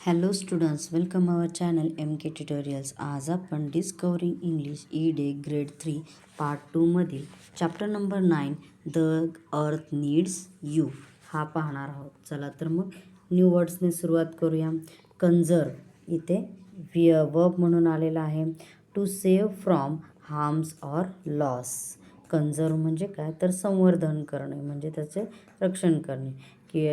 Hello students, welcome आवर channel M के tutorials. आज आपण discovering English E day grade 3 part 2 मधील chapter number 9 the earth needs you हा पाहणार आहोत. चला तर मग न्यू वर्ड्सने सुरुवात करूया. कन्झर्व इथे वर्ब म्हणून आलेला आहे. To save from harms or loss. Conserve म्हणजे काय तर संवर्धन करणे, म्हणजे त्याचे रक्षण करणे. की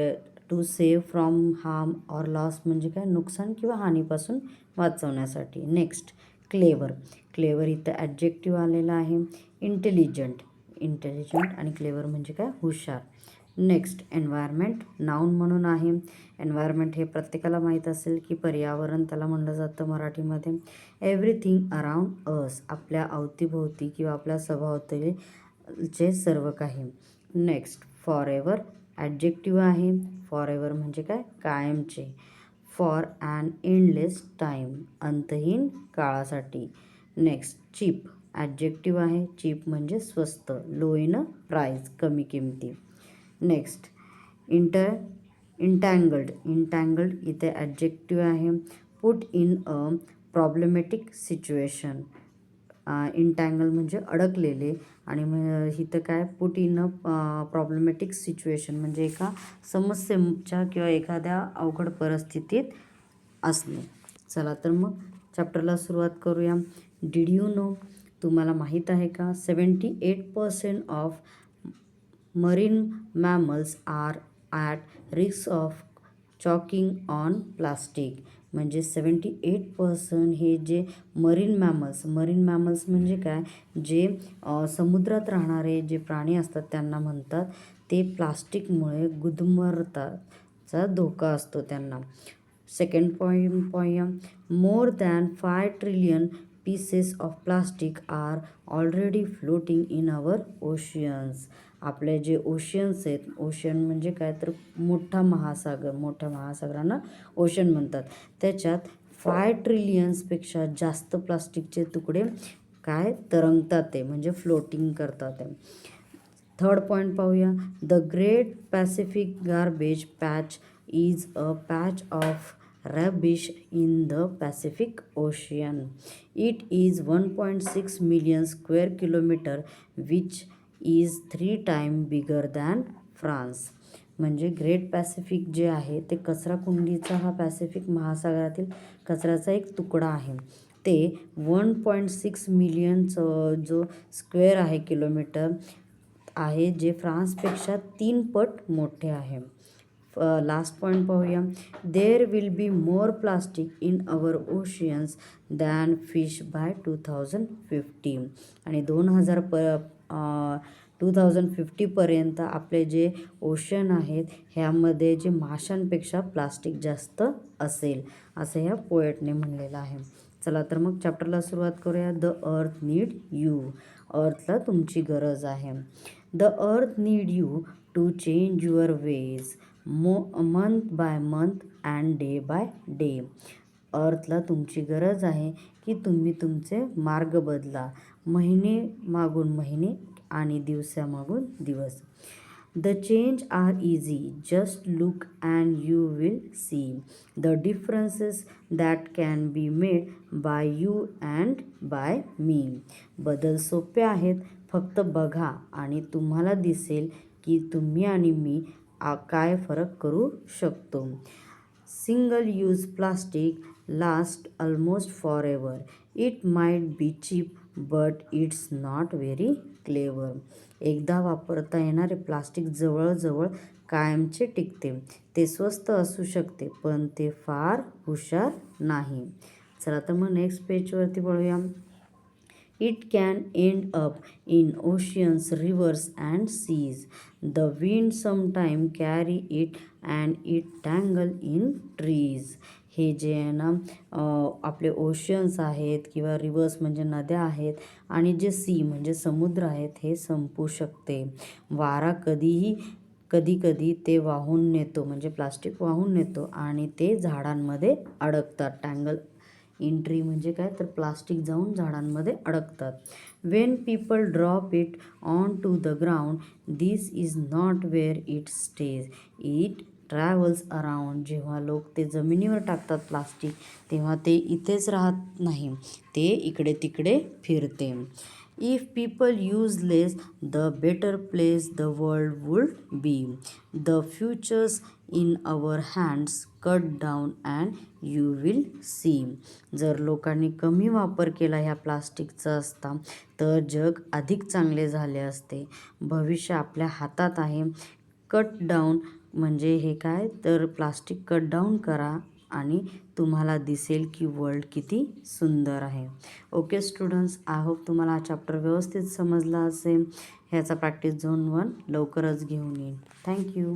to save from harm or loss म्हणजे काय, नुकसान किंवा हानीपासून वाचवण्यासाठी. Next clever. क्लेवर इथं ॲडजेक्टिव्ह आलेला आहे. इंटेलिजंट आणि क्लेवर म्हणजे काय, हुशार. नेक्स्ट एन्व्हायरमेंट नाऊन म्हणून आहे. एन्व्हायरमेंट हे प्रत्येकाला माहीत असेल की पर्यावरण त्याला म्हणलं जातं मराठीमध्ये. एव्हरीथिंग अराउंड अस, आपल्या अवतीभोवती किंवा आपल्या सभोवतालीचे सर्व काही. नेक्स्ट फॉरएव्हर ॲडजेक्टिव्ह आहे. फॉरएव्हर म्हणजे काय, कायमचे. फॉर ॲन एंडलेस टाईम, अंतहीन काळासाठी. नेक्स्ट चीप ॲडजेक्टिव्ह आहे. चीप म्हणजे स्वस्त, लो इन प्राईस, कमी किमती. नेक्स्ट इंटँगल्ड इथे ॲडजेक्टिव्ह आहे. Put in a problematic situation. Entangle म्हणजे अडकलेले, आणि इथं काय, put in a problematic situation म्हणजे एका समस्येच्या किंवा एखाद्या अवघड परिस्थितीत असणे. चला तर मग चॅप्टरला सुरुवात करूया. डिड यू नो, तुम्हाला माहीत आहे का, 78% of marine mammals are at risk of choking on plastic. म्हणजे 78% हे जे मरीन मॅमल्स म्हणजे काय, जे समुद्रात राहणारे जे प्राणी असतात त्यांना म्हणतात. ते प्लास्टिकमुळे गुदमरताचा धोका असतो त्यांना. Second point, more than 5 trillion pieces of plastic are already floating in our oceans. आपले जे ओशियन्स आहेत, ओशन म्हणजे काय तर मोठ्या महासागरांना ओशन म्हणतात. त्याच्यात 5 ट्रिलियन्सपेक्षा जास्त प्लास्टिकचे तुकडे काय तरंगतात, ते म्हणजे फ्लोटिंग करतात ते. थर्ड पॉईंट पाहूया. The great Pacific garbage patch is a patch of rubbish in the Pacific Ocean. It is 1.6 million square kilometer, which is 3 times bigger than France. म्हणजे ग्रेट पॅसिफिक जे आहे ते कचराकुंडीचा, हा पॅसिफिक महासागरातील कचऱ्याचा एक तुकडा आहे. ते 1.6 मिलियन जो स्क्वेअर आहे किलोमीटर आहे, जे फ्रान्सपेक्षा 3 पट मोठे आहे. लास्ट पॉईंट पाहूया. There will be more plastic in our oceans than fish by 2050. आणि 2050पर्यंत आपले जे ओशन आहेत ह्यामध्ये जे माशांपेक्षा प्लास्टिक जास्त असेल, असं ह्या पोएटने म्हणलेलं आहे. चला तर मग चॅप्टरला सुरुवात करूया. The earth need you. अर्थला तुमची गरज आहे. The earth need you to change your ways month by month and day by day. अर्थला तुमची गरज आहे की तुम्ही तुमचे मार्ग बदला, महिने मागून महिने आणि दिवसामागून दिवस. The change are easy, just look and you will see the differences that can be made by you and by me. बदल सोपे आहेत, फक्त बघा आणि तुम्हाला दिसेल की तुम्ही आणि मी काय फरक करू शकतो. Single use plastic last almost for ever. It might be cheap but it's not very clever. एकदा वापरता येणारे प्लास्टिक जवळजवळ कायमचे टिकते. ते स्वस्त असू शकते पण ते फार हुशार नाही. चला तर मग नेक्स्ट पेजवरती वळूया. It can end up in oceans, rivers and seas. The wind sometimes carry it and it tangle in trees. हे जे आहे ना, आपले ओशन्स आहेत किंवा रिव्हर्स म्हणजे नद्या आहेत, आणि जे सी म्हणजे समुद्र आहेत, हे संपू शकते. वारा कधी ते वाहून नेतो, म्हणजे प्लास्टिक वाहून नेतो आणि ते झाडांमध्ये अडकतात. टँगल इन ट्री म्हणजे काय तर प्लास्टिक जाऊन झाडांमध्ये अडकतात. When people drop it on to the ground, this is not where it stays. It travels around, जेव्हा लोक ते जमिनीवर टाकतात प्लास्टिक तेव्हा ते इथेच राहत नाही, ते इकडे तिकडे फिरते. If people use less the better place the world would be. The futures in our hands, cut down and you will C. जर लोकांनी कमी वापर केला ह्या प्लास्टिकचा असता तर जग अधिक चांगले झाले असते. भविष्य आपल्या हातात आहे. कट डाऊन म्हणजे हे काय तर प्लास्टिक कट डाऊन करा आणि तुम्हाला दिसेल की वर्ल्ड किती सुंदर आहे. ओके स्टुडंट्स, आय होप तुम्हाला हा चॅप्टर व्यवस्थित समजला असेल. ह्याचा प्रॅक्टिस झोन 1 लवकरच घेऊन येईन. थँक्यू.